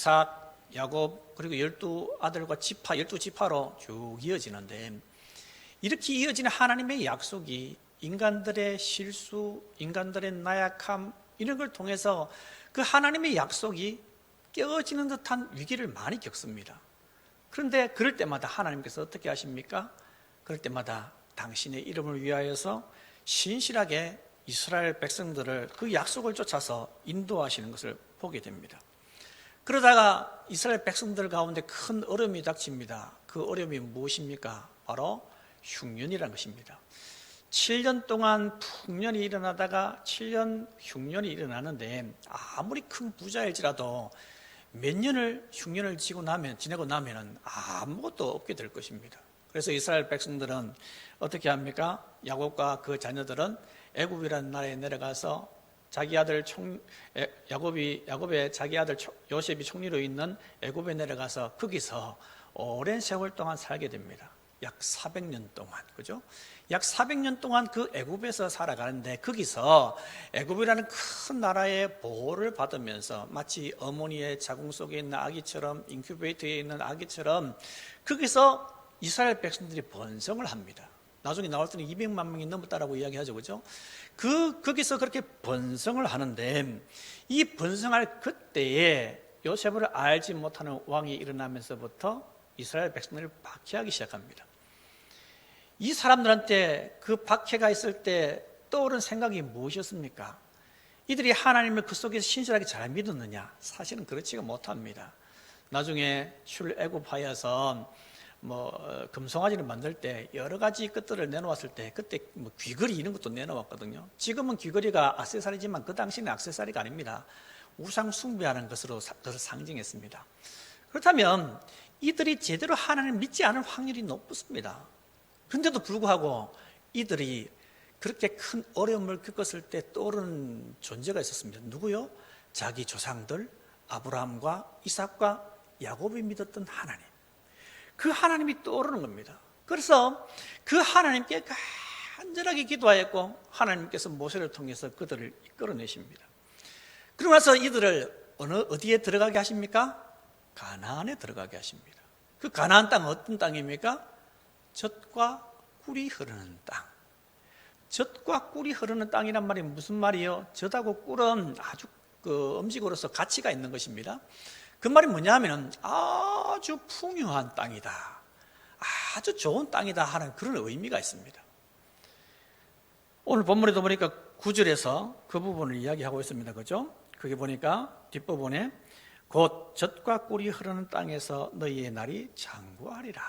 이삭, 야곱 그리고 12아들과 지파, 12지파로 쭉 이어지는데, 이렇게 이어지는 하나님의 약속이 인간들의 실수, 인간들의 나약함 이런 걸 통해서 그 하나님의 약속이 깨어지는 듯한 위기를 많이 겪습니다. 그런데 그럴 때마다 하나님께서 어떻게 하십니까? 그럴 때마다 당신의 이름을 위하여서 신실하게 이스라엘 백성들을 그 약속을 쫓아서 인도하시는 것을 보게 됩니다. 그러다가 이스라엘 백성들 가운데 큰 어려움이 닥칩니다. 그 어려움이 무엇입니까? 바로 흉년이라는 것입니다. 7년 동안 풍년이 일어나다가 7년 흉년이 일어나는데, 아무리 큰 부자일지라도 몇 년을 흉년을 지내고 나면 아무것도 없게 될 것입니다. 그래서 이스라엘 백성들은 어떻게 합니까? 야곱과 그 자녀들은 애굽이라는 나라에 내려가서 자기 아들 야곱의 자기 아들 요셉이 총리로 있는 애굽에 내려가서 거기서 오랜 세월 동안 살게 됩니다. 약 400년 동안, 그죠? 약 400년 동안 그 애굽에서 살아가는데, 거기서 애굽이라는 큰 나라의 보호를 받으면서 마치 어머니의 자궁 속에 있는 아기처럼, 인큐베이터에 있는 아기처럼 거기서 이스라엘 백성들이 번성을 합니다. 나중에 나올 때는 200만 명이 넘었다라고 이야기하죠, 그죠? 거기서 그렇게 번성을 하는데, 이 번성할 그때에 요셉을 알지 못하는 왕이 일어나면서부터 이스라엘 백성들을 박해하기 시작합니다. 이 사람들한테 그 박해가 있을 때 떠오른 생각이 무엇이었습니까? 이들이 하나님을 그 속에서 신실하게 잘 믿었느냐? 사실은 그렇지가 못합니다. 나중에 출애굽하여서 금송아지를 만들 때 여러 가지 것들을 내놓았을 때, 그때 귀걸이 이런 것도 내놓았거든요. 지금은 귀걸이가 액세서리지만 그 당시는 액세서리가 아닙니다. 우상 숭배하는 것으로 그것을 상징했습니다. 그렇다면 이들이 제대로 하나님을 믿지 않을 확률이 높습니다. 그런데도 불구하고 이들이 그렇게 큰 어려움을 겪었을 때 떠오르는 존재가 있었습니다. 누구요? 자기 조상들 아브라함과 이삭과 야곱이 믿었던 하나님. 그 하나님이 떠오르는 겁니다. 그래서 그 하나님께 간절하게 기도하였고, 하나님께서 모세를 통해서 그들을 이끌어내십니다. 그러고 나서 이들을 어디에 들어가게 하십니까? 가나안에 들어가게 하십니다. 그 가나안 땅은 어떤 땅입니까? 젖과 꿀이 흐르는 땅. 젖과 꿀이 흐르는 땅이란 말이 무슨 말이에요? 젖하고 꿀은 아주 음식으로서 가치가 있는 것입니다. 그 말이 뭐냐면 아주 풍요한 땅이다, 아주 좋은 땅이다 하는 그런 의미가 있습니다. 오늘 본문에도 보니까 9절에서 그 부분을 이야기하고 있습니다. 그죠? 그게 보니까 뒷부분에 곧 젖과 꿀이 흐르는 땅에서 너희의 날이 장구하리라.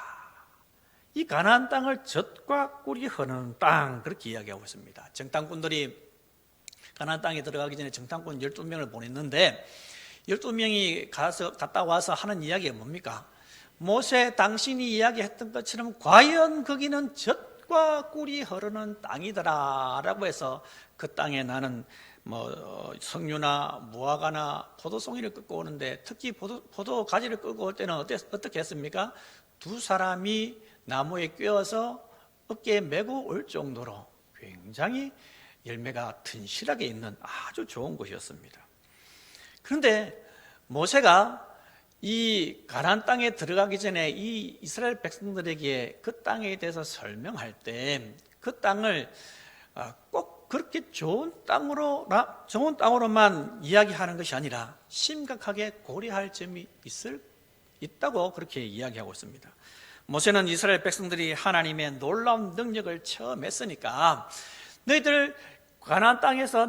이 가나안 땅을 젖과 꿀이 흐르는 땅, 그렇게 이야기하고 있습니다. 정탐꾼들이 가나안 땅에 들어가기 전에 정탐꾼 12명을 보냈는데, 12명이 갔다 와서 하는 이야기가 뭡니까? 모세 당신이 이야기했던 것처럼 과연 거기는 젖과 꿀이 흐르는 땅이더라 라고 해서 그 땅에 나는 석류나 무화과나 포도송이를 끌고 오는데, 특히 포도 가지를 끌고 올 때는 어떻게 했습니까? 두 사람이 나무에 꿰어서 어깨에 메고 올 정도로 굉장히 열매가 튼실하게 있는 아주 좋은 곳이었습니다. 그런데 모세가 이 가나안 땅에 들어가기 전에 이 이스라엘 백성들에게 그 땅에 대해서 설명할 때, 그 땅을 꼭 그렇게 좋은 땅으로만 이야기하는 것이 아니라 심각하게 고려할 점이 있다고 그렇게 이야기하고 있습니다. 모세는 이스라엘 백성들이 하나님의 놀라운 능력을 처음 했으니까, 너희들 가나안 땅에서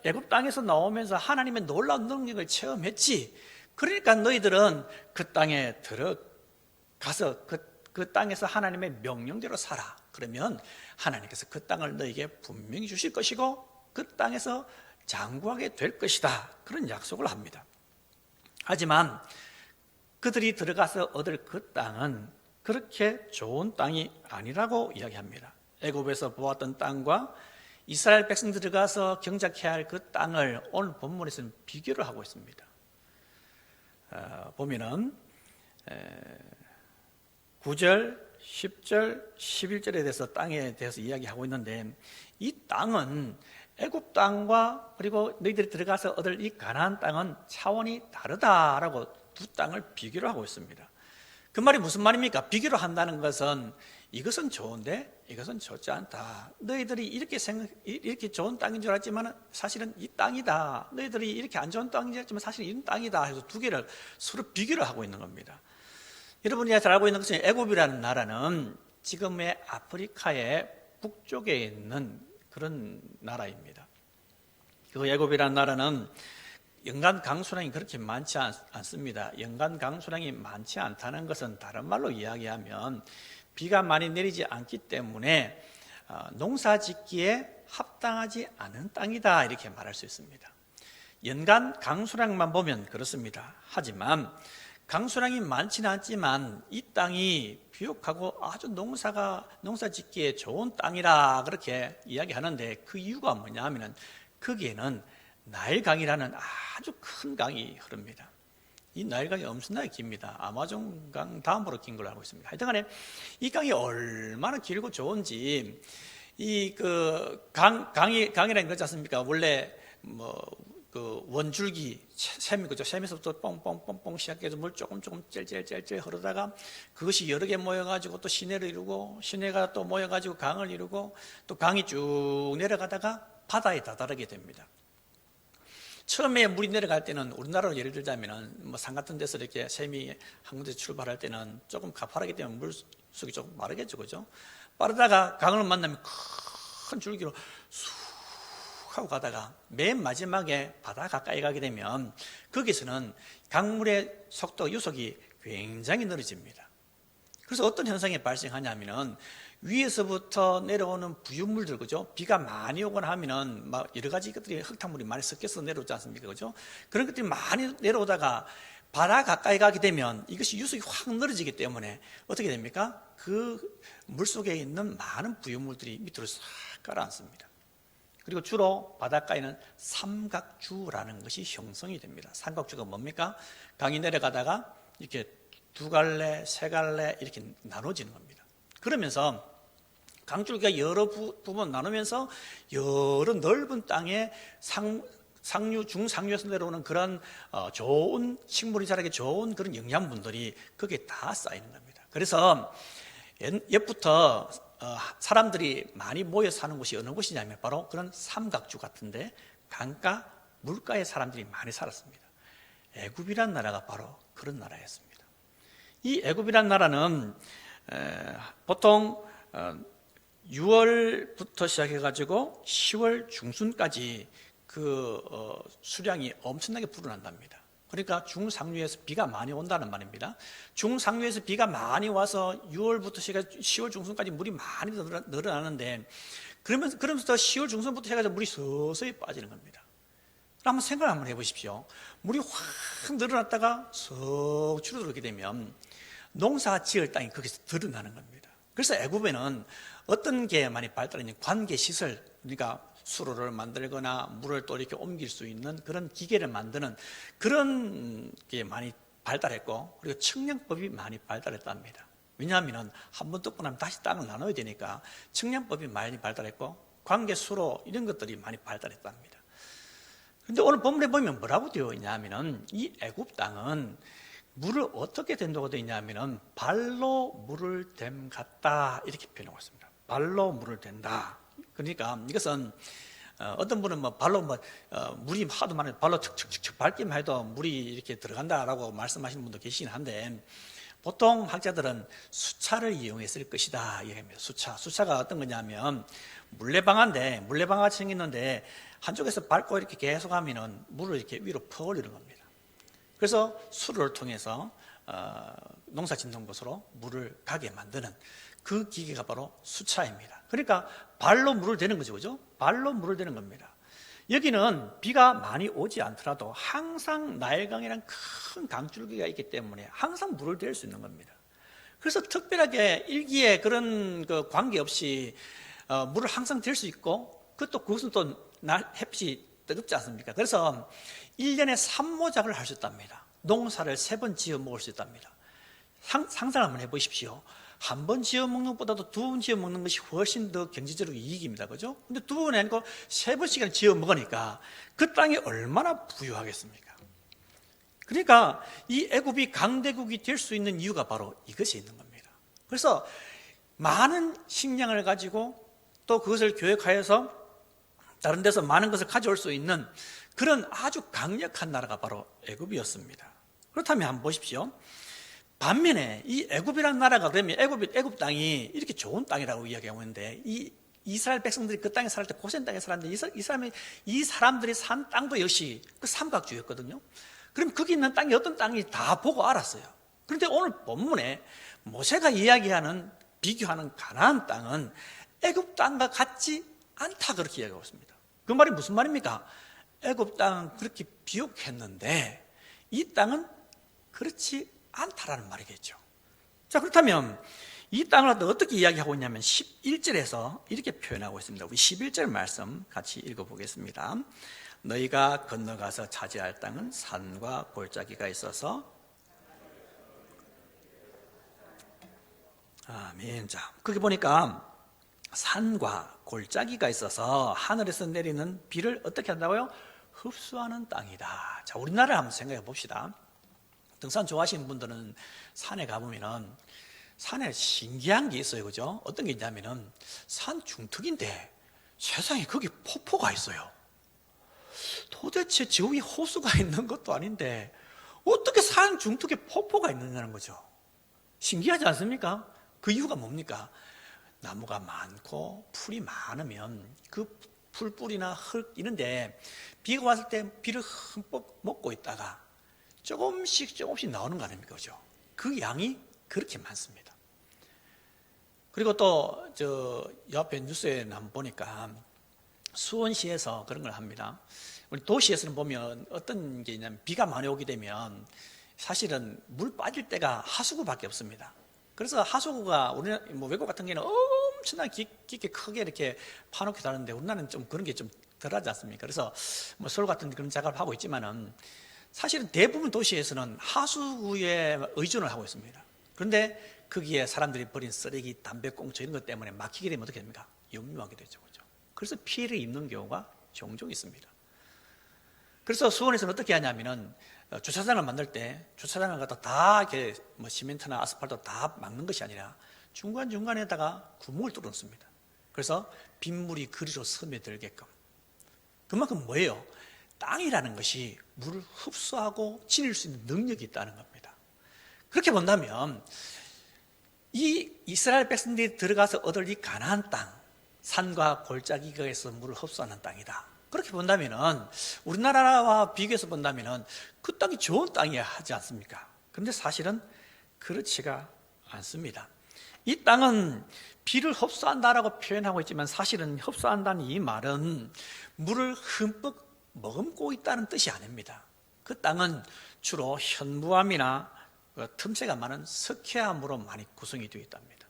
애굽 땅에서 나오면서 하나님의 놀라운 능력을 체험했지. 그러니까 너희들은 그 땅에 들어가서 그 땅에서 하나님의 명령대로 살아. 그러면 하나님께서 그 땅을 너희에게 분명히 주실 것이고 그 땅에서 장구하게 될 것이다. 그런 약속을 합니다. 하지만 그들이 들어가서 얻을 그 땅은 그렇게 좋은 땅이 아니라고 이야기합니다. 애굽에서 보았던 땅과 이스라엘 백성들이 들어가서 경작해야 할 그 땅을 오늘 본문에서는 비교를 하고 있습니다. 보면은 9절, 10절, 11절에 대해서 땅에 대해서 이야기하고 있는데, 이 땅은 애굽 땅과 그리고 너희들이 들어가서 얻을 이 가나안 땅은 차원이 다르다라고 두 땅을 비교를 하고 있습니다. 그 말이 무슨 말입니까? 비교를 한다는 것은 이것은 좋은데 이것은 좋지 않다. 너희들이 이렇게 좋은 땅인 줄 알았지만 사실은 이 땅이다. 너희들이 이렇게 안 좋은 땅인 줄 알았지만 사실은 이 땅이다 해서 두 개를 서로 비교를 하고 있는 겁니다. 여러분이 잘 알고 있는 것은 애굽이라는 나라는 지금의 아프리카의 북쪽에 있는 그런 나라입니다. 그 애굽이라는 나라는 연간 강수량이 그렇게 많지 않습니다. 연간 강수량이 많지 않다는 것은 다른 말로 이야기하면 비가 많이 내리지 않기 때문에 농사 짓기에 합당하지 않은 땅이다 이렇게 말할 수 있습니다. 연간 강수량만 보면 그렇습니다. 하지만 강수량이 많지는 않지만 이 땅이 비옥하고 아주 농사 짓기에 좋은 땅이라 그렇게 이야기하는데 그 이유가 뭐냐 하면 거기에는 나일강이라는 아주 큰 강이 흐릅니다. 이 나일강이 엄청나게 깁니다. 아마존강 다음으로 긴 걸로 알고 있습니다. 하여튼간에 이 강이 얼마나 길고 좋은지 강이라는 거지 않습니까? 원래 그 원줄기 샘이 그죠? 샘에서부터 뻥뻥뻥뻥 시작해서 물 조금 찔찔찔찔 흐르다가 그것이 여러 개 모여가지고 또 시내를 이루고 시내가 또 모여가지고 강을 이루고 또 강이 쭉 내려가다가 바다에 다다르게 됩니다. 처음에 물이 내려갈 때는 우리나라로 예를 들자면 산 같은 데서 이렇게 샘이 한 군데 출발할 때는 조금 가파르기 때문에 물속이 조금 빠르겠죠, 그죠? 빠르다가 강을 만나면 큰 줄기로 쑥 하고 가다가 맨 마지막에 바다 가까이 가게 되면 거기서는 강물의 속도, 유속이 굉장히 느려집니다. 그래서 어떤 현상이 발생하냐면은 위에서부터 내려오는 부유물들, 그죠? 비가 많이 오거나 하면은 막 여러 가지 것들이 흙탕물이 많이 섞여서 내려오지 않습니까? 그죠? 그런 것들이 많이 내려오다가 바다 가까이 가게 되면 이것이 유속이 확 늘어지기 때문에 어떻게 됩니까? 그 물속에 있는 많은 부유물들이 밑으로 싹 가라앉습니다. 그리고 주로 바닷가에는 삼각주라는 것이 형성이 됩니다. 삼각주가 뭡니까? 강이 내려가다가 이렇게 두 갈래, 세 갈래 이렇게 나눠지는 겁니다. 그러면서 강줄기가 여러 부분 나누면서 여러 넓은 땅에 상류, 중상류에서 내려오는 그런 좋은 식물이 자라기 좋은 그런 영양분들이 거기에 다 쌓이는 겁니다. 그래서 옛부터 사람들이 많이 모여 사는 곳이 어느 곳이냐면 바로 그런 삼각주 같은데 강가, 물가에 사람들이 많이 살았습니다. 애굽이란 나라가 바로 그런 나라였습니다. 이 애굽이란 나라는 보통 6월부터 시작해가지고 10월 중순까지 그 수량이 엄청나게 불어난답니다. 그러니까 중상류에서 비가 많이 온다는 말입니다. 중상류에서 비가 많이 와서 6월부터 시작해서 10월 중순까지 물이 많이 늘어나는데 그러면서 10월 중순부터 해가지고 물이 서서히 빠지는 겁니다. 한번 생각을 한번 해보십시오. 물이 확 늘어났다가 석 줄어들게 되면 농사 지을 땅이 거기서 드러나는 겁니다. 그래서 애굽에는 어떤 게 많이 발달했냐면 관계시설, 그러니까 수로를 만들거나 물을 또 이렇게 옮길 수 있는 그런 기계를 만드는 그런 게 많이 발달했고, 그리고 측량법이 많이 발달했답니다. 왜냐하면 한 번 뜯고 나면 다시 땅을 나눠야 되니까 측량법이 많이 발달했고 관계 수로 이런 것들이 많이 발달했답니다. 그런데 오늘 본문에 보면 뭐라고 되어 있냐면은 이 애굽 땅은 물을 어떻게 된다고 되어 있냐면은 발로 물을 댐 같다 이렇게 표현하고 있습니다. 발로 물을 댄다. 그러니까 이것은 어떤 분은 발로 물이 하도 많아서 발로 척척척 밟기만 해도 물이 이렇게 들어간다라고 말씀하시는 분도 계시긴 한데 보통 학자들은 수차를 이용했을 것이다 이야기합니다. 수차가 어떤 거냐면 물레방아가 생겼는데 한쪽에서 밟고 이렇게 계속 하면은 물을 이렇게 위로 퍼올리는 겁니다. 그래서 수로를 통해서 농사 짓는 곳으로 물을 가게 만드는 그 기계가 바로 수차입니다. 그러니까 발로 물을 대는 거죠, 그죠? 발로 물을 대는 겁니다. 여기는 비가 많이 오지 않더라도 항상 나일강이라는 큰 강줄기가 있기 때문에 항상 물을 댈 수 있는 겁니다. 그래서 특별하게 일기에 그런 관계없이 물을 항상 댈 수 있고 그것은 또 햇빛이 뜨겁지 않습니까? 그래서 1년에 3모작을 할 수 있답니다. 농사를 3번 지어 먹을 수 있답니다. 상상을 한번 해보십시오. 한 번 지어 먹는 것보다도 두 번 지어 먹는 것이 훨씬 더 경제적으로 이익입니다. 그죠? 근데 두 번이 아니고 세 번씩이나 지어 먹으니까 그 땅이 얼마나 부유하겠습니까? 그러니까 이 애굽이 강대국이 될 수 있는 이유가 바로 이것이 있는 겁니다. 그래서 많은 식량을 가지고 또 그것을 교역하여서 다른 데서 많은 것을 가져올 수 있는 그런 아주 강력한 나라가 바로 애굽이었습니다. 그렇다면 한번 보십시오. 반면에 이 애굽이라는 나라가 그러면 애굽 땅이 이렇게 좋은 땅이라고 이야기하고 있는데 이 이스라엘 백성들이 그 땅에 살 때 고센 땅에 살았는데 이 사람들이 산 땅도 역시 그 삼각주였거든요. 그럼 거기 있는 땅이 어떤 땅인지 다 보고 알았어요. 그런데 오늘 본문에 모세가 이야기하는 비교하는 가나안 땅은 애굽 땅과 같지 않다 그렇게 이야기하고 있습니다. 그 말이 무슨 말입니까? 애굽 땅은 그렇게 비옥했는데 이 땅은 그렇지 않다라는 말이겠죠. 자, 그렇다면 이 땅을 어떻게 이야기하고 있냐면 11절에서 이렇게 표현하고 있습니다. 우리 11절 말씀 같이 읽어보겠습니다. 너희가 건너가서 차지할 땅은 산과 골짜기가 있어서 아멘. 자, 거기 보니까 산과 골짜기가 있어서 하늘에서 내리는 비를 어떻게 한다고요? 흡수하는 땅이다. 자, 우리나라를 한번 생각해 봅시다. 등산 좋아하시는 분들은 산에 가보면은 산에 신기한 게 있어요. 그죠? 어떤 게 있냐면은 산 중턱인데 세상에 거기 폭포가 있어요. 도대체 저 위에 호수가 있는 것도 아닌데 어떻게 산 중턱에 폭포가 있느냐는 거죠. 신기하지 않습니까? 그 이유가 뭡니까? 나무가 많고 풀이 많으면 그 풀뿌리나 흙 이런데 비가 왔을 때 비를 흠뻑 먹고 있다가 조금씩 나오는 거 아닙니까? 그죠? 그 양이 그렇게 많습니다. 그리고 또 저 옆에 뉴스에 한번 보니까 수원시에서 그런 걸 합니다. 우리 도시에서는 보면 어떤 게 있냐면 비가 많이 오게 되면 사실은 물 빠질 때가 하수구밖에 없습니다. 그래서 하수구가 우리 뭐 외국 같은 경우는 엄청나게 깊게 크게 이렇게 파놓기도 하는데 우리나라는 좀 그런 게 좀 덜하지 않습니까? 그래서 뭐 서울 같은 그런 작업을 하고 있지만은 사실은 대부분 도시에서는 하수구에 의존을 하고 있습니다. 그런데 거기에 사람들이 버린 쓰레기, 담배꽁초 이런 것 때문에 막히게 되면 어떻게 됩니까? 역류하게 되죠. 그렇죠? 그래서 피해를 입는 경우가 종종 있습니다. 그래서 수원에서는 어떻게 하냐면은 주차장을 만들 때 주차장을 갖다 다 이렇게 뭐 시멘트나 아스팔트 다 막는 것이 아니라 중간중간에다가 구멍을 뚫어놓습니다. 그래서 빗물이 그리로 스며들게끔. 그만큼 뭐예요? 땅이라는 것이 물을 흡수하고 지닐 수 있는 능력이 있다는 겁니다. 그렇게 본다면 이 이스라엘 백성들이 들어가서 얻을 이 가나안 땅, 산과 골짜기가에서 물을 흡수하는 땅이다. 그렇게 본다면은 우리나라와 비교해서 본다면은 그 땅이 좋은 땅이야 하지 않습니까? 그런데 사실은 그렇지가 않습니다. 이 땅은 비를 흡수한다라고 표현하고 있지만 사실은 흡수한다는 이 말은 물을 흠뻑 머금고 있다는 뜻이 아닙니다. 그 땅은 주로 현무암이나 틈새가 많은 석회암으로 많이 구성이 되어 있답니다.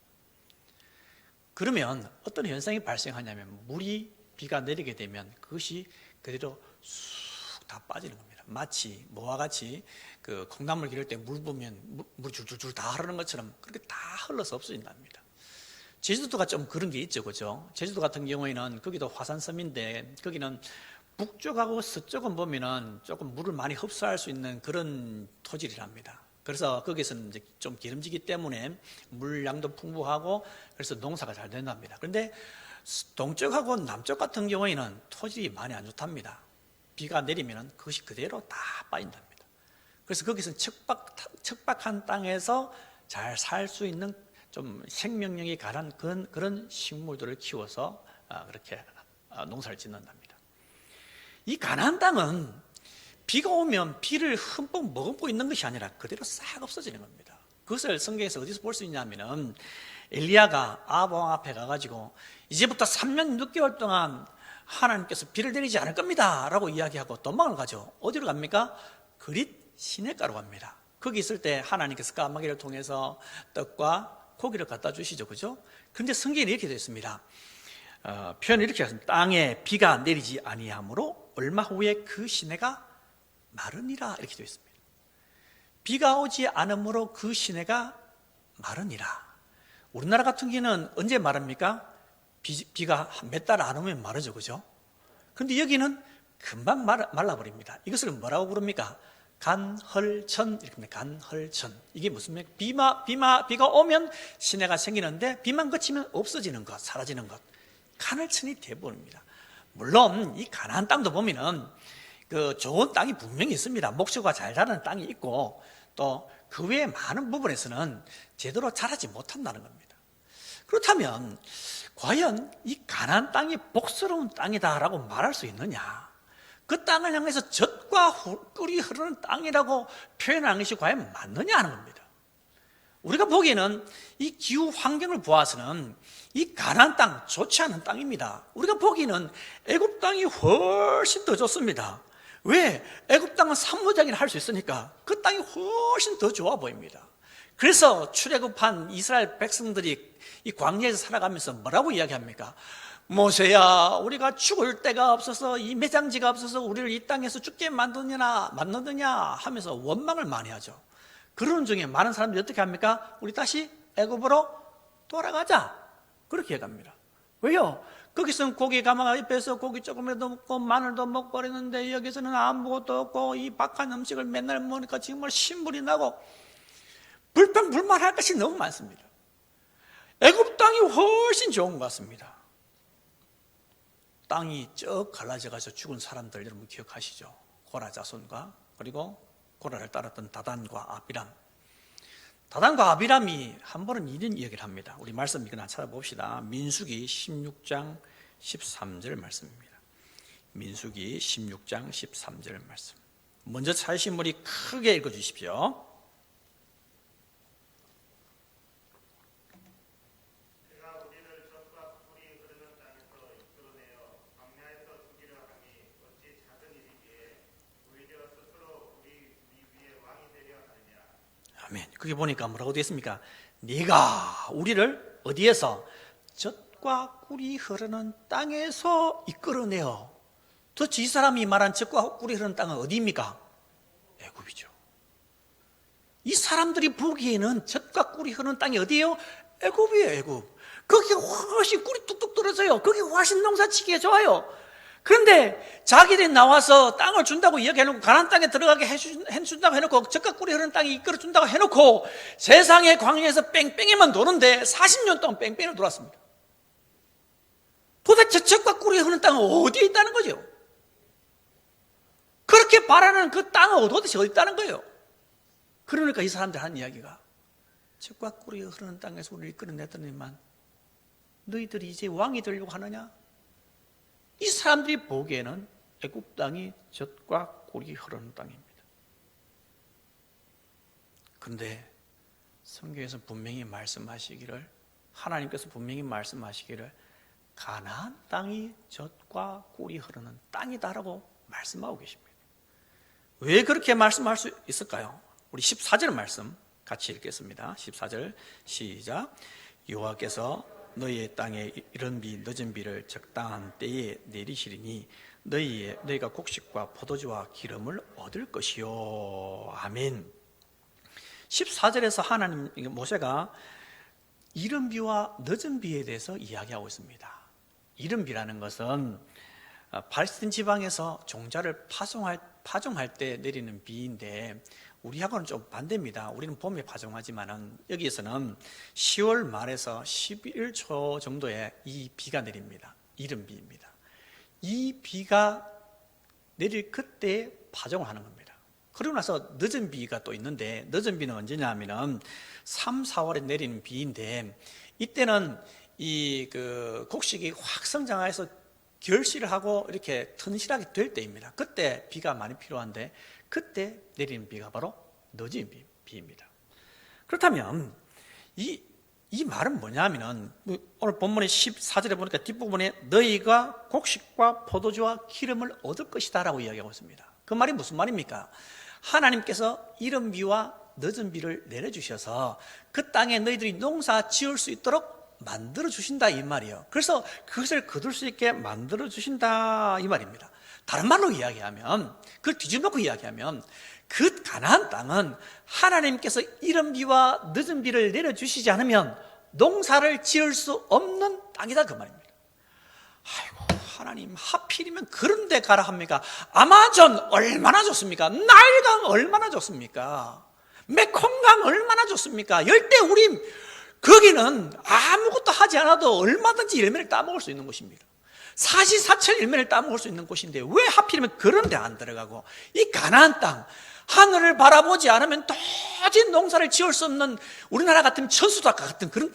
그러면 어떤 현상이 발생하냐면 물이 비가 내리게 되면 그것이 그대로 쑥 다 빠지는 겁니다. 마치 뭐와 같이 그 콩나물 기를 때 물 부으면 물 줄줄줄 다 흐르는 것처럼 그렇게 다 흘러서 없어진답니다. 제주도가 좀 그런 게 있죠, 그죠? 제주도 같은 경우에는 거기도 화산섬인데 거기는 북쪽하고 서쪽은 보면은 조금 물을 많이 흡수할 수 있는 그런 토질이랍니다. 그래서 거기서는 이제 좀 기름지기 때문에 물량도 풍부하고 그래서 농사가 잘 된답니다. 그런데 동쪽하고 남쪽 같은 경우에는 토질이 많이 안 좋답니다. 비가 내리면 그것이 그대로 다 빠진답니다. 그래서 거기서는 척박한 땅에서 잘 살 수 있는 좀 생명력이 강한 그런 식물들을 키워서 그렇게 농사를 짓는답니다. 이 가나안 땅은 비가 오면 비를 흠뻑 머금고 있는 것이 아니라 그대로 싹 없어지는 겁니다. 그것을 성경에서 어디서 볼 수 있냐면은 엘리야가 아합 왕 앞에 가가지고 이제부터 3년 6개월 동안 하나님께서 비를 내리지 않을 겁니다 라고 이야기하고 도망을 가죠. 어디로 갑니까? 그릿 시내가로 갑니다. 거기 있을 때 하나님께서 까마귀를 통해서 떡과 고기를 갖다 주시죠. 그죠? 그런데 성경에 이렇게 되어 있습니다. 표현을 이렇게 하습니다. 땅에 비가 내리지 아니하므로 얼마 후에 그 시내가 마르니라 이렇게 되어 있습니다. 비가 오지 않으므로 그 시내가 마르니라. 우리나라 같은 경우는 언제 마릅니까? 비가 몇 달 안 오면 마르죠, 그죠? 그런데 여기는 금방 말라버립니다. 이것을 뭐라고 부릅니까? 간헐천, 이렇게 합니다. 간헐천. 이게 무슨 말이에요? 비가 오면 시내가 생기는데 비만 그치면 없어지는 것, 사라지는 것. 간헐천이 되어버립니다. 물론 이 가나안 땅도 보면은 그 좋은 땅이 분명히 있습니다. 목표가 잘 자라는 땅이 있고 또 그 외에 많은 부분에서는 제대로 자라지 못한다는 겁니다. 그렇다면 과연 이 가나안 땅이 복스러운 땅이다라고 말할 수 있느냐? 그 땅을 향해서 젖과 꿀이 흐르는 땅이라는 표현하는 것이 과연 맞느냐 하는 겁니다. 우리가 보기에는 이 기후 환경을 보아서는 이 가나안 땅 좋지 않은 땅입니다. 우리가 보기에는 애굽 땅이 훨씬 더 좋습니다. 왜? 애굽 땅은 산모작이라 할 수 있으니까 그 땅이 훨씬 더 좋아 보입니다. 그래서 출애굽한 이스라엘 백성들이 이 광야에서 살아가면서 뭐라고 이야기합니까? 모세야, 우리가 죽을 데가 없어서 이 매장지가 없어서 우리를 이 땅에서 죽게 만드느냐 하면서 원망을 많이 하죠. 그러는 중에 많은 사람들이 어떻게 합니까? 우리 다시 애굽으로 돌아가자, 그렇게 얘기합니다. 왜요? 거기서는 고기 가마가 옆에서 고기 조금이라도 먹고 마늘도 먹고 그랬는데 여기서는 아무것도 없고 이 박한 음식을 맨날 먹으니까 정말 신물이 나고 불평불만할 것이 너무 많습니다. 애굽 땅이 훨씬 좋은 것 같습니다. 땅이 쩍 갈라져가지고 죽은 사람들 여러분 기억하시죠? 고라 자손과 그리고 고라를 따랐던 다단과 아비람. 다단과 아비람이 한 번은 이런 이야기를 합니다. 우리 말씀 이거나 찾아봅시다. 민수기 16장 13절 말씀입니다. 민수기 16장 13절 말씀. 먼저 찾으신 분이 크게 읽어주십시오. 아멘. 그게 보니까 뭐라고 되어 있습니까? 네가 우리를 어디에서? 젖과 꿀이 흐르는 땅에서 이끌어내어. 도대체 이 사람이 말한 젖과 꿀이 흐르는 땅은 어디입니까? 애굽이죠. 이 사람들이 보기에는 젖과 꿀이 흐르는 땅이 어디예요? 애굽이에요, 애굽. 거기 훨씬 꿀이 뚝뚝 떨어져요. 거기 훨씬 농사치기에 좋아요. 그런데 자기들이 나와서 땅을 준다고 이야기해놓고 가나안 땅에 들어가게 해준다고 해놓고 젖과 꿀이 흐르는 땅에 이끌어준다고 해놓고 세상의 광야에서 뺑뺑이만 도는데 40년 동안 뺑뺑이로 돌았습니다. 도대체 젖과 꿀이 흐르는 땅은 어디에 있다는 거죠? 그렇게 바라는 그 땅은 도대체 어디 있다는 거예요? 그러니까 이 사람들 하는 이야기가 젖과 꿀이 흐르는 땅에서 우리를 이끌어냈더니만 너희들이 이제 왕이 되려고 하느냐? 이 사람들이 보기에는 애굽 땅이 젖과 꿀이 흐르는 땅입니다. 그런데 성경에서 분명히 말씀하시기를, 하나님께서 분명히 말씀하시기를 가나안 땅이 젖과 꿀이 흐르는 땅이다라고 말씀하고 계십니다. 왜 그렇게 말씀할 수 있을까요? 우리 14절 말씀 같이 읽겠습니다. 14절 시작. 여호와께서 너희의 땅에 이른 비 늦은 비를 적당한 때에 내리시리니 너희가 곡식과 포도주와 기름을 얻을 것이요. 아멘. 14절에서 하나님 모세가 이른 비와 늦은 비에 대해서 이야기하고 있습니다. 이른 비라는 것은 팔레스틴 지방에서 종자를 파종할 때 내리는 비인데 우리하고는 좀 반대입니다. 우리는 봄에 파종하지만은 여기에서는 10월 말에서 11월 초 정도에 이 비가 내립니다. 이른 비입니다. 이 비가 내릴 그때 파종을 하는 겁니다. 그러고 나서 늦은 비가 또 있는데 늦은 비는 언제냐 하면은 3, 4월에 내리는 비인데 이때는 이 곡식이 확 성장해서 결실을 하고 이렇게 튼실하게 될 때입니다. 그때 비가 많이 필요한데 그때 내리는 비가 바로 늦은 비입니다. 그렇다면 이 말은 뭐냐면은 오늘 본문의 14절에 보니까 뒷부분에 너희가 곡식과 포도주와 기름을 얻을 것이다 라고 이야기하고 있습니다. 그 말이 무슨 말입니까? 하나님께서 이른 비와 늦은 비를 내려주셔서 그 땅에 너희들이 농사 지을 수 있도록 만들어 주신다 이 말이에요. 그래서 그것을 거둘 수 있게 만들어 주신다 이 말입니다. 다른 말로 이야기하면, 그걸 뒤집어놓고 이야기하면 그 가나안 땅은 하나님께서 이른 비와 늦은 비를 내려주시지 않으면 농사를 지을 수 없는 땅이다 그 말입니다. 아이고 하나님 하필이면 그런 데 가라 합니까? 아마존 얼마나 좋습니까? 나일강 얼마나 좋습니까? 메콩강 얼마나 좋습니까? 열대 우림 거기는 아무것도 하지 않아도 얼마든지 열매를 따먹을 수 있는 곳입니다. 사시사철 열매를 따먹을 수 있는 곳인데 왜 하필이면 그런 데 안 들어가고 이 가나안 땅 하늘을 바라보지 않으면 도저히 농사를 지을 수 없는 우리나라 같은 천수도학과 같은 그런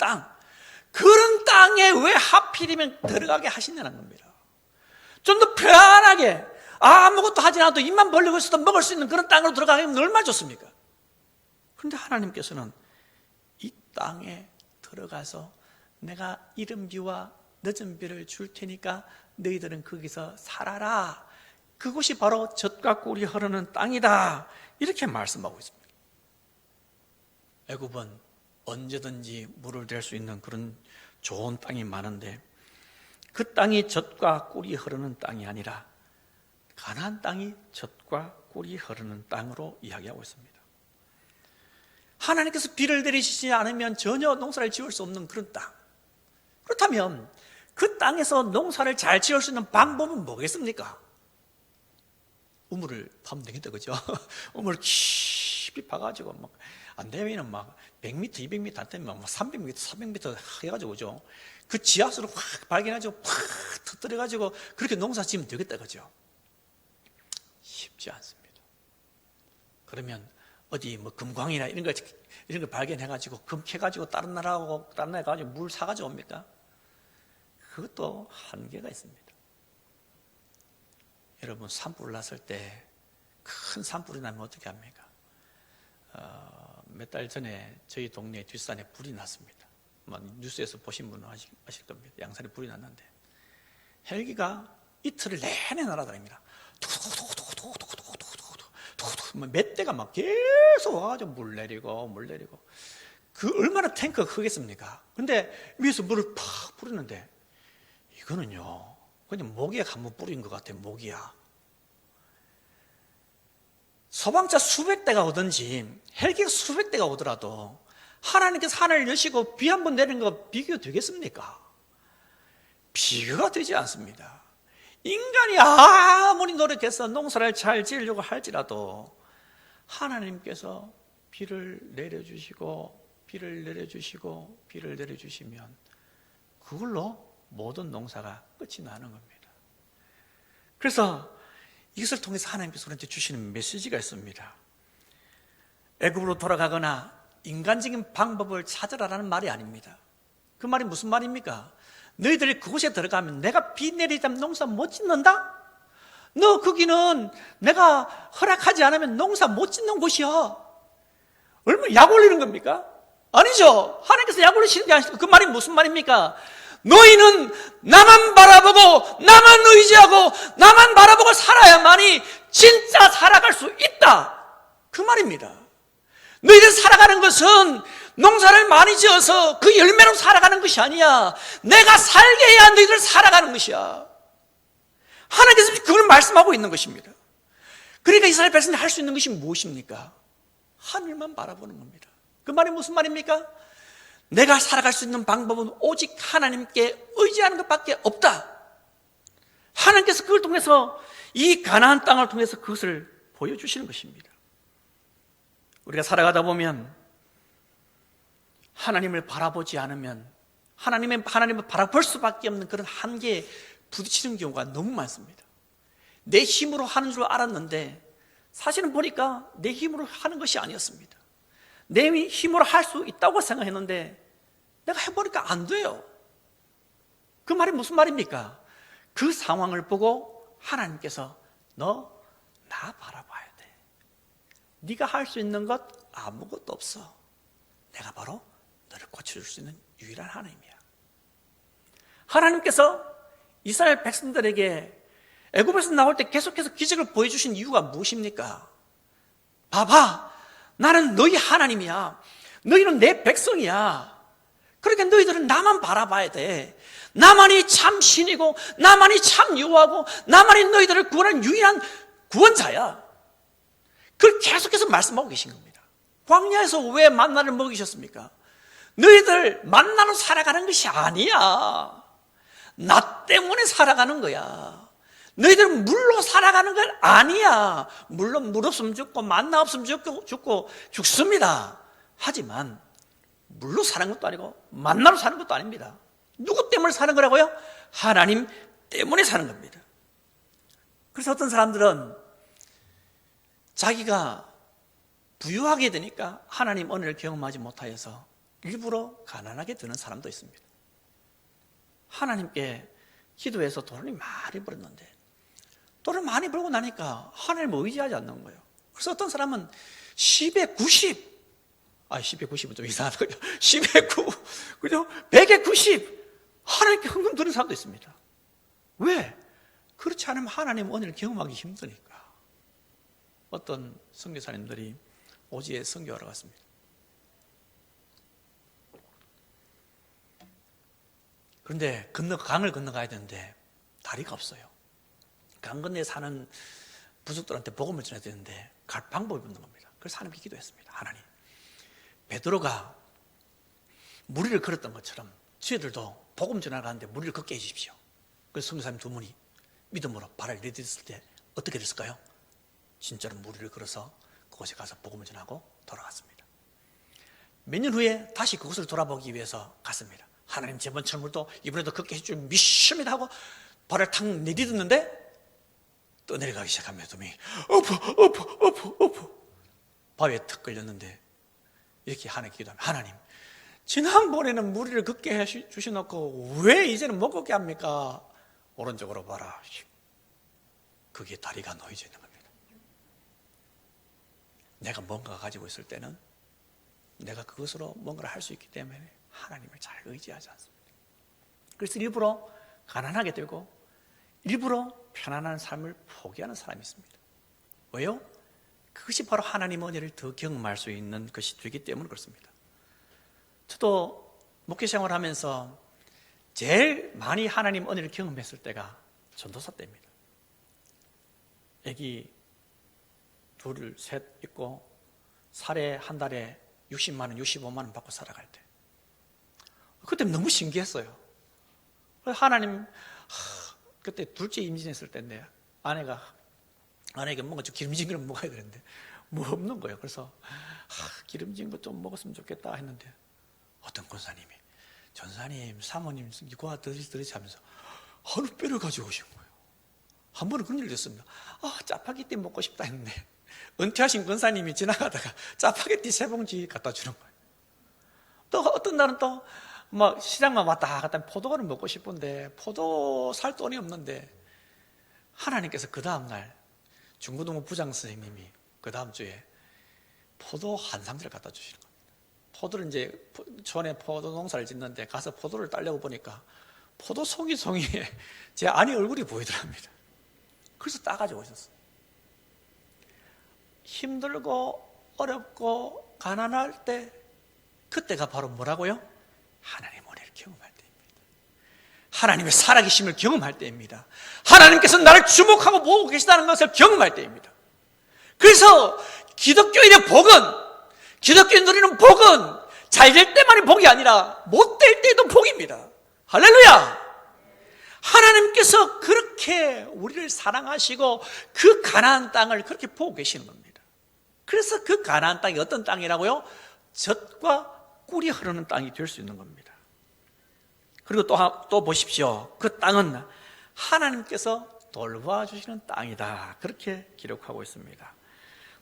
땅에 왜 하필이면 들어가게 하시냐는 겁니다. 좀 더 편안하게 아무것도 하지 않아도 입만 벌리고 있어도 먹을 수 있는 그런 땅으로 들어가면 얼마나 좋습니까? 그런데 하나님께서는 이 땅에 들어가서 내가 이른 비와 늦은 비를 줄 테니까 너희들은 거기서 살아라. 그곳이 바로 젖과 꿀이 흐르는 땅이다. 이렇게 말씀하고 있습니다. 애굽은 언제든지 물을 댈 수 있는 그런 좋은 땅이 많은데 그 땅이 젖과 꿀이 흐르는 땅이 아니라 가나안 땅이 젖과 꿀이 흐르는 땅으로 이야기하고 있습니다. 하나님께서 비를 내리시지 않으면 전혀 농사를 지을 수 없는 그런 땅. 그렇다면 그 땅에서 농사를 잘 지을 수 있는 방법은 뭐겠습니까? 우물을 파면 되겠다, 그죠? 우물을 깊이 파가지고 막 안 되면 막 100m, 200m 안 되면 막 300m, 400m 해가지고 그죠? 그 지하수를 확 발견해가지고 팍 터뜨려가지고 그렇게 농사 지으면 되겠다, 그죠? 쉽지 않습니다. 그러면 어디 뭐 금광이나 이런 거 발견해가지고 금 캐가지고 다른 나라에 가가지고 물 사가지고 옵니까? 그것도 한계가 있습니다. 여러분 산불 났을 때 큰 산불이 나면 어떻게 합니까? 몇 달 전에 저희 동네 뒷산에 불이 났습니다. 뉴스에서 보신 분은 아실 겁니다. 양산에 불이 났는데 헬기가 이틀을 내내 날아다닙니다. 몇 대가 막 계속 와가지고 물 내리고 그 얼마나 탱크가 크겠습니까? 근데 위에서 물을 팍 뿌리는데 이거는요 그냥 모기약 한번 뿌린 것 같아요. 모기약. 소방차 수백 대가 오든지 헬기가 수백 대가 오더라도 하나님께서 하늘을 여시고 비 한 번 내리는 거 비교되겠습니까? 비교가 되지 않습니다. 인간이 아무리 노력해서 농사를 잘 지으려고 할지라도 하나님께서 비를 내려주시면 그걸로 모든 농사가 끝이 나는 겁니다. 그래서 이것을 통해서 하나님께서 우리한테 주시는 메시지가 있습니다. 애굽으로 돌아가거나 인간적인 방법을 찾으라라는 말이 아닙니다. 그 말이 무슨 말입니까? 너희들이 그곳에 들어가면 내가 비 내리자면 농사 못 짓는다? 너 거기는 내가 허락하지 않으면 농사 못 짓는 곳이야. 얼마나 약 올리는 겁니까? 아니죠. 하나님께서 약 올리시는 게 아니죠. 그 말이 무슨 말입니까? 너희는 나만 바라보고 나만 의지하고 나만 바라보고 살아야만이 진짜 살아갈 수 있다. 그 말입니다. 너희들 살아가는 것은 농사를 많이 지어서 그 열매로 살아가는 것이 아니야. 내가 살게 해야 너희들 살아가는 것이야. 하나님께서 그걸 말씀하고 있는 것입니다. 그러니까 이스라엘 백성들이 할 수 있는 것이 무엇입니까? 하늘만 바라보는 겁니다. 그 말이 무슨 말입니까? 내가 살아갈 수 있는 방법은 오직 하나님께 의지하는 것밖에 없다. 하나님께서 그걸 통해서 이 가나안 땅을 통해서 그것을 보여주시는 것입니다. 우리가 살아가다 보면 하나님을 바라보지 않으면 하나님을 바라볼 수밖에 없는 그런 한계에 부딪히는 경우가 너무 많습니다. 내 힘으로 하는 줄 알았는데 사실은 보니까 내 힘으로 하는 것이 아니었습니다. 내 힘으로 할 수 있다고 생각했는데 내가 해보니까 안 돼요. 그 말이 무슨 말입니까? 그 상황을 보고 하나님께서 너 나 바라봐야 돼. 네가 할 수 있는 것 아무것도 없어. 내가 바로 너를 고쳐줄 수 있는 유일한 하나님이야. 하나님께서 이스라엘 백성들에게 애굽에서 나올 때 계속해서 기적을 보여주신 이유가 무엇입니까? 봐봐, 나는 너희 하나님이야. 너희는 내 백성이야. 그러니까 너희들은 나만 바라봐야 돼. 나만이 참 신이고 나만이 참 여호와고 나만이 너희들을 구원하는 유일한 구원자야. 그걸 계속해서 말씀하고 계신 겁니다. 광야에서 왜 만나를 먹이셨습니까? 너희들 만나러 살아가는 것이 아니야. 나 때문에 살아가는 거야. 너희들은 물로 살아가는 건 아니야. 물론 물 없으면 죽고 만나 없으면 죽고 죽습니다. 하지만 물로 사는 것도 아니고 만나로 사는 것도 아닙니다. 누구 때문에 사는 거라고요? 하나님 때문에 사는 겁니다. 그래서 어떤 사람들은 자기가 부유하게 되니까 하나님 은혜를 경험하지 못하여서 일부러 가난하게 되는 사람도 있습니다. 하나님께 기도해서 돈을 많이 벌었는데 돈을 많이 벌고 나니까 하나님을 의지하지 않는 거예요. 그래서 어떤 사람은 10에 90, 10에 90은 좀 이상한 거죠. 10에 9, 그죠? 100에 90 하나님께 헌금 드는 사람도 있습니다. 왜? 그렇지 않으면 하나님 은혜를 경험하기 힘드니까. 어떤 선교사님들이 오지에 선교하러 갔습니다. 그런데 강을 건너가야 되는데 다리가 없어요. 강 건너에 사는 부족들한테 복음을 전해야 되는데 갈 방법이 없는 겁니다. 그래서 하나님께 기도했습니다. 하나님, 베드로가 무리를 걸었던 것처럼 저희들도 복음 전하가는데 무리를 걷게 해주십시오. 그래서 선교사님 두 분이 믿음으로 발을 내딛었을 때 어떻게 됐을까요? 진짜로 무리를 걸어서 그곳에 가서 복음을 전하고 돌아갔습니다. 몇 년 후에 다시 그곳을 돌아보기 위해서 갔습니다. 하나님, 저번처럼 우리도 이번에도 걷게 해줄 믿습니다 하고 발을 탁 내딛었는데 또 내려가기 시작합니다. 덤이 엎어 바위에 턱 걸렸는데 이렇게 하나님께 기도하면, 하나님, 지난번에는 무리를 걷게 해주셔놓고 왜 이제는 못 걷게 합니까? 오른쪽으로 봐라. 그게 다리가 놓여져 있는 겁니다. 내가 뭔가 가지고 있을 때는 내가 그것으로 뭔가를 할 수 있기 때문에 하나님을 잘 의지하지 않습니다. 그래서 일부러 가난하게 되고 일부러 편안한 삶을 포기하는 사람이 있습니다. 왜요? 그것이 바로 하나님 은혜를 더 경험할 수 있는 것이 되기 때문에 그렇습니다. 저도 목회 생활을 하면서 제일 많이 하나님 은혜를 경험했을 때가 전도사 때입니다. 애기 둘, 셋 있고 살에 한 달에 60만 원, 65만 원 받고 살아갈 때 그때 너무 신기했어요. 하나님, 그때 둘째 임신했을 때인데 아내에게 뭔가 좀 기름진 걸 먹어야 되는데 뭐 없는 거예요. 그래서 기름진 거 좀 먹었으면 좋겠다 했는데 어떤 권사님이, 전사님, 사모님 이거 드리지 하면서 한우뼈를 가지고 오신 거예요. 한 번은 그런 일이 있었습니다. 짜파게티 먹고 싶다 했는데 은퇴하신 권사님이 지나가다가 짜파게티 3봉지 갖다 주는 거예요. 또 어떤 날은 또 막 시장만 왔다 갔다 포도를 먹고 싶은데 포도 살 돈이 없는데 하나님께서 그 다음날 중고등부 부장 선생님이 그 다음 주에 포도 한 상자를 갖다 주시는 겁니다. 포도를 이제 촌에 포도 농사를 짓는데 가서 포도를 따려고 보니까 포도 송이에 제 아내 얼굴이 보이더랍니다. 그래서 따가지고 오셨어요. 힘들고 어렵고 가난할 때 그때가 바로 뭐라고요? 하나님의 은혜를 경험할 때입니다. 하나님의 살아계심을 경험할 때입니다. 하나님께서 나를 주목하고 보고 계시다는 것을 경험할 때입니다. 그래서 기독교인의 복은, 기독교인 누리는 복은 잘 될 때만이 복이 아니라 못 될 때도 복입니다. 할렐루야! 하나님께서 그렇게 우리를 사랑하시고 그 가나안 땅을 그렇게 보고 계시는 겁니다. 그래서 그 가나안 땅이 어떤 땅이라고요? 젖과 꿀이 흐르는 땅이 될 수 있는 겁니다. 그리고 또 보십시오. 그 땅은 하나님께서 돌봐주시는 땅이다. 그렇게 기록하고 있습니다.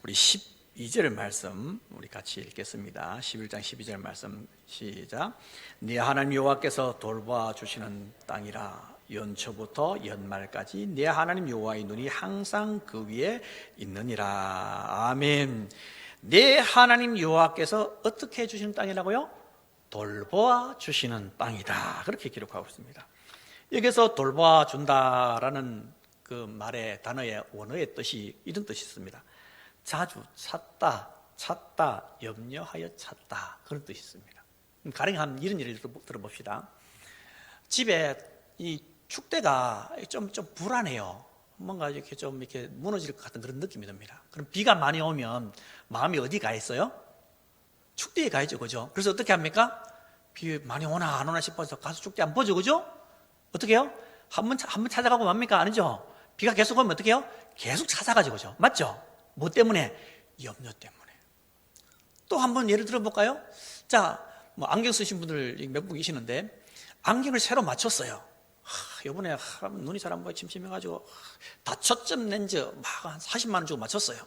우리 12절 말씀 우리 같이 읽겠습니다. 11장 12절 말씀 시작. 네 하나님 여호와께서 돌봐주시는 땅이라. 연초부터 연말까지 네 하나님 여호와의 눈이 항상 그 위에 있느니라. 아멘. 네 하나님 여호와께서 어떻게 해주시는 땅이라고요? 돌보아 주시는 땅이다. 그렇게 기록하고 있습니다. 여기서 돌보아 준다라는 그 말의 단어의 원어의 뜻이 이런 뜻이 있습니다. 자주 찾다, 염려하여 찾다, 그런 뜻이 있습니다. 가령 한 이런 예를 들어봅시다. 집에 이 축대가 좀 불안해요. 뭔가 이렇게 무너질 것 같은 그런 느낌이 듭니다. 그럼 비가 많이 오면 마음이 어디 가 있어요? 축대에 가 있죠, 그죠? 그래서 어떻게 합니까? 비 많이 오나 안 오나 싶어서 가서 죽지 안 보죠, 그죠? 어떻게 해요? 한번 찾아가고 맙니까? 아니죠? 비가 계속 오면 어떻게 해요? 계속 찾아가죠, 그죠? 맞죠? 뭐 때문에? 염려 때문에. 또 한번 예를 들어 볼까요? 자, 뭐 안경 쓰신 분들 몇 분 계시는데 안경을 새로 맞췄어요. 이번에 눈이 잘 안 보여 침침해가지고 다초점 렌즈 막 한 40만 원 주고 맞췄어요.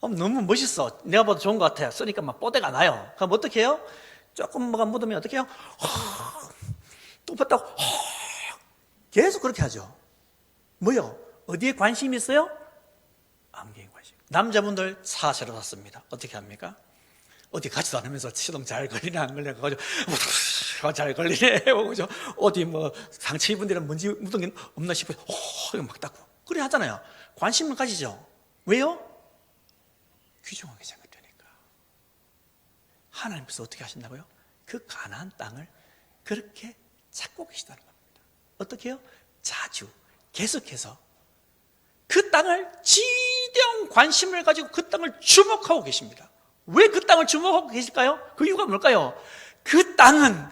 너무 멋있어. 내가 봐도 좋은 것 같아. 쓰니까 막 뽀대가 나요. 그럼 어떻게 해요? 조금 뭐가 묻으면 어떻게 해요? 또 봤다고 계속 그렇게 하죠. 뭐요? 어디에 관심이 있어요? 안경에 관심. 남자분들 차 새로 샀습니다. 어떻게 합니까? 어디 가지도 않으면서 시동 잘 걸리나 안 걸리나 가지고 잘 걸리네 그죠? 어디 뭐 상처 입은 데는 먼지 묻은 게 없나 싶어요. 막 닦고 그래 하잖아요. 관심을 가지죠. 왜요? 귀중하게 생각되니까. 하나님께서 어떻게 하신다고요? 그 가나안 땅을 그렇게 찾고 계시다는 겁니다. 어떻게 해요? 자주 계속해서 그 땅을 지대한 관심을 가지고 그 땅을 주목하고 계십니다. 왜 그 땅을 주목하고 계실까요? 그 이유가 뭘까요? 그 땅은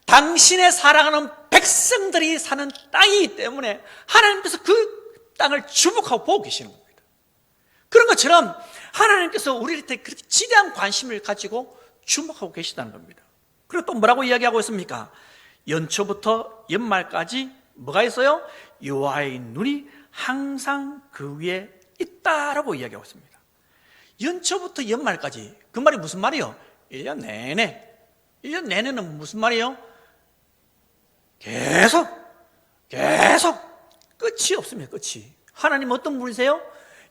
당신의 사랑하는 백성들이 사는 땅이기 때문에 하나님께서 그 땅을 주목하고 보고 계시는 겁니다. 그런 것처럼 하나님께서 우리한테 그렇게 지대한 관심을 가지고 주목하고 계시다는 겁니다. 그리고 또 뭐라고 이야기하고 있습니까? 연초부터 연말까지 뭐가 있어요? 여호와의 눈이 항상 그 위에 있다라고 이야기하고 있습니다. 연초부터 연말까지 그 말이 무슨 말이에요? 1년 내내. 1년 내내는 무슨 말이에요? 계속 끝이 없습니다. 끝이. 하나님 어떤 분이세요?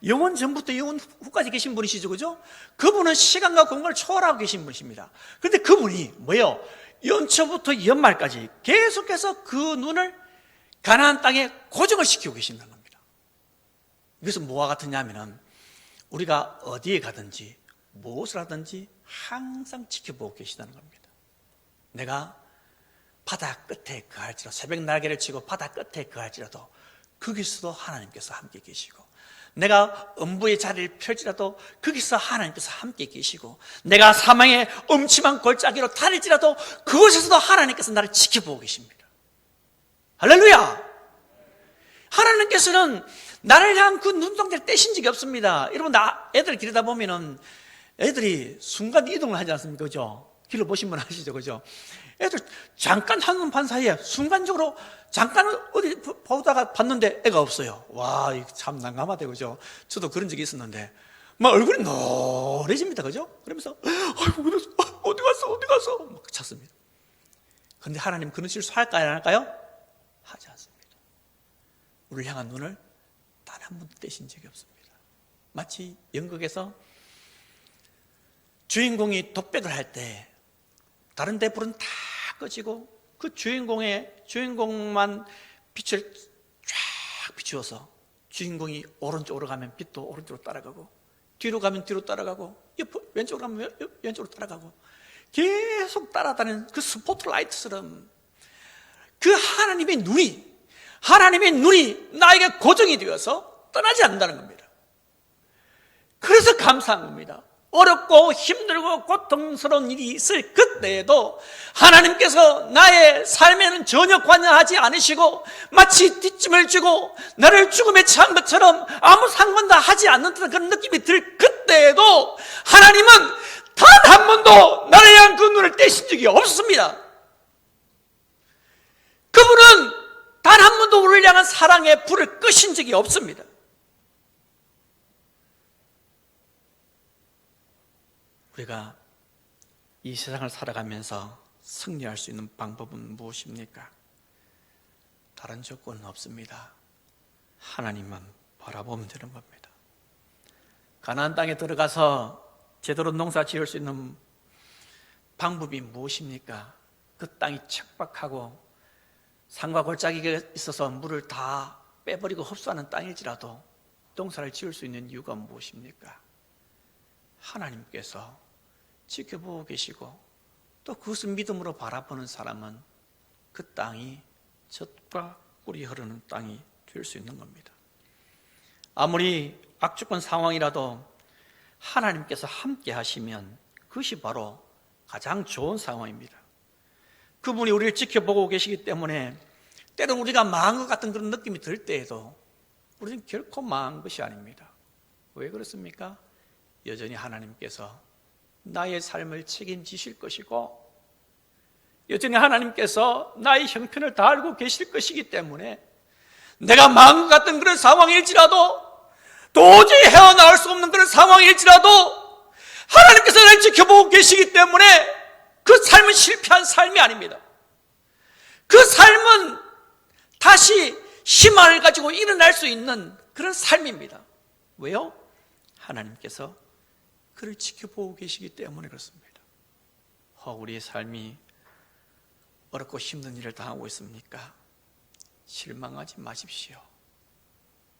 영원 전부터 영원 후까지 계신 분이시죠, 그죠? 그분은 시간과 공간을 초월하고 계신 분이십니다. 그런데 그분이 뭐예요? 연초부터 연말까지 계속해서 그 눈을 가나안 땅에 고정을 시키고 계신다는 겁니다. 이것은 뭐와 같으냐면은 우리가 어디에 가든지 무엇을 하든지 항상 지켜보고 계시다는 겁니다. 내가 바다 끝에 거할지라도 새벽 날개를 치고 바다 끝에 거할지라도 거기서도 하나님께서 함께 계시고 내가 음부의 자리를 펼지라도 거기서 하나님께서 함께 계시고 내가 사망의 음침한 골짜기로 다닐지라도 그곳에서도 하나님께서 나를 지켜보고 계십니다. 할렐루야! 하나님께서는 나를 향한 그 눈동자를 떼신 적이 없습니다. 여러분, 애들 기르다 보면은 애들이 순간 이동을 하지 않습니까? 그죠? 길을 보신 분 아시죠? 그죠? 애들 잠깐 한눈판 사이에 순간적으로 잠깐 어디 보다가 봤는데 애가 없어요. 와, 이거 참 난감하대. 그죠? 저도 그런 적이 있었는데 막 얼굴이 노래집니다. 그죠? 그러면서 어디 갔어? 막 찾습니다. 그런데 하나님 그런 실수할까요? 안 할까요? 하지 않습니다. 우리를 향한 눈을 단 한 번도 떼신 적이 없습니다. 마치 연극에서 주인공이 독백을 할 때 다른 데 불은 다 꺼지고 그 주인공만 빛을 쫙 비추어서 주인공이 오른쪽으로 가면 빛도 오른쪽으로 따라가고 뒤로 가면 뒤로 따라가고 왼쪽으로 가면 왼쪽으로 따라가고 계속 따라다니는 그 스포트라이트처럼 그 하나님의 눈이 나에게 고정이 되어서 떠나지 않는다는 겁니다. 그래서 감사한 겁니다. 어렵고 힘들고 고통스러운 일이 있을 그때에도 하나님께서 나의 삶에는 전혀 관여하지 않으시고 마치 뒷짐을 지고 나를 죽음에 처한 것처럼 아무 상관도 하지 않는 듯한 그런 느낌이 들 그때에도 하나님은 단 한 번도 나를 향한 그 눈을 떼신 적이 없습니다. 그분은 단 한 번도 우리를 향한 사랑의 불을 끄신 적이 없습니다. 우리가 이 세상을 살아가면서 승리할 수 있는 방법은 무엇입니까? 다른 조건은 없습니다. 하나님만 바라보면 되는 겁니다. 가나안 땅에 들어가서 제대로 농사 지을 수 있는 방법이 무엇입니까? 그 땅이 척박하고 산과 골짜기가 있어서 물을 다 빼버리고 흡수하는 땅일지라도 농사를 지을 수 있는 이유가 무엇입니까? 하나님께서 지켜보고 계시고 또 그것을 믿음으로 바라보는 사람은 그 땅이 젖과 꿀이 흐르는 땅이 될 수 있는 겁니다. 아무리 악조건 상황이라도 하나님께서 함께 하시면 그것이 바로 가장 좋은 상황입니다. 그분이 우리를 지켜보고 계시기 때문에 때론 우리가 망한 것 같은 그런 느낌이 들 때에도 우리는 결코 망한 것이 아닙니다. 왜 그렇습니까? 여전히 하나님께서 나의 삶을 책임지실 것이고 여전히 하나님께서 나의 형편을 다 알고 계실 것이기 때문에 내가 망한 것 같은 그런 상황일지라도 도저히 헤어나올 수 없는 그런 상황일지라도 하나님께서 나를 지켜보고 계시기 때문에 그 삶은 실패한 삶이 아닙니다. 그 삶은 다시 희망을 가지고 일어날 수 있는 그런 삶입니다. 왜요? 하나님께서 그를 지켜보고 계시기 때문에 그렇습니다. 우리의 삶이 어렵고 힘든 일을 당하고 있습니까? 실망하지 마십시오.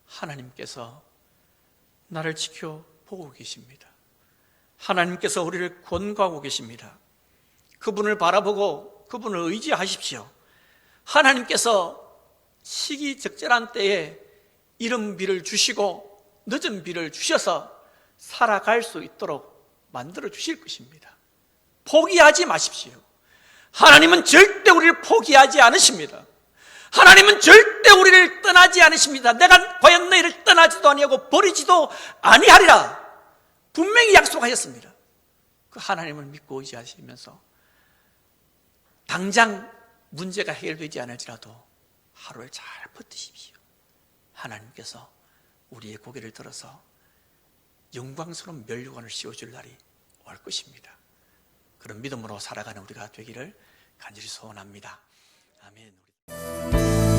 하나님께서 나를 지켜보고 계십니다. 하나님께서 우리를 권고하고 계십니다. 그분을 바라보고 그분을 의지하십시오. 하나님께서 시기적절한 때에 이른 비를 주시고 늦은 비를 주셔서 살아갈 수 있도록 만들어 주실 것입니다. 포기하지 마십시오. 하나님은 절대 우리를 포기하지 않으십니다. 하나님은 절대 우리를 떠나지 않으십니다. 내가 과연 너희를 떠나지도 아니하고 버리지도 아니하리라 분명히 약속하셨습니다. 그 하나님을 믿고 의지하시면서 당장 문제가 해결되지 않을지라도 하루를 잘 버티십시오. 하나님께서 우리의 고개를 들어서 영광스러운 면류관을 씌워줄 날이 올 것입니다. 그런 믿음으로 살아가는 우리가 되기를 간절히 소원합니다. 아멘.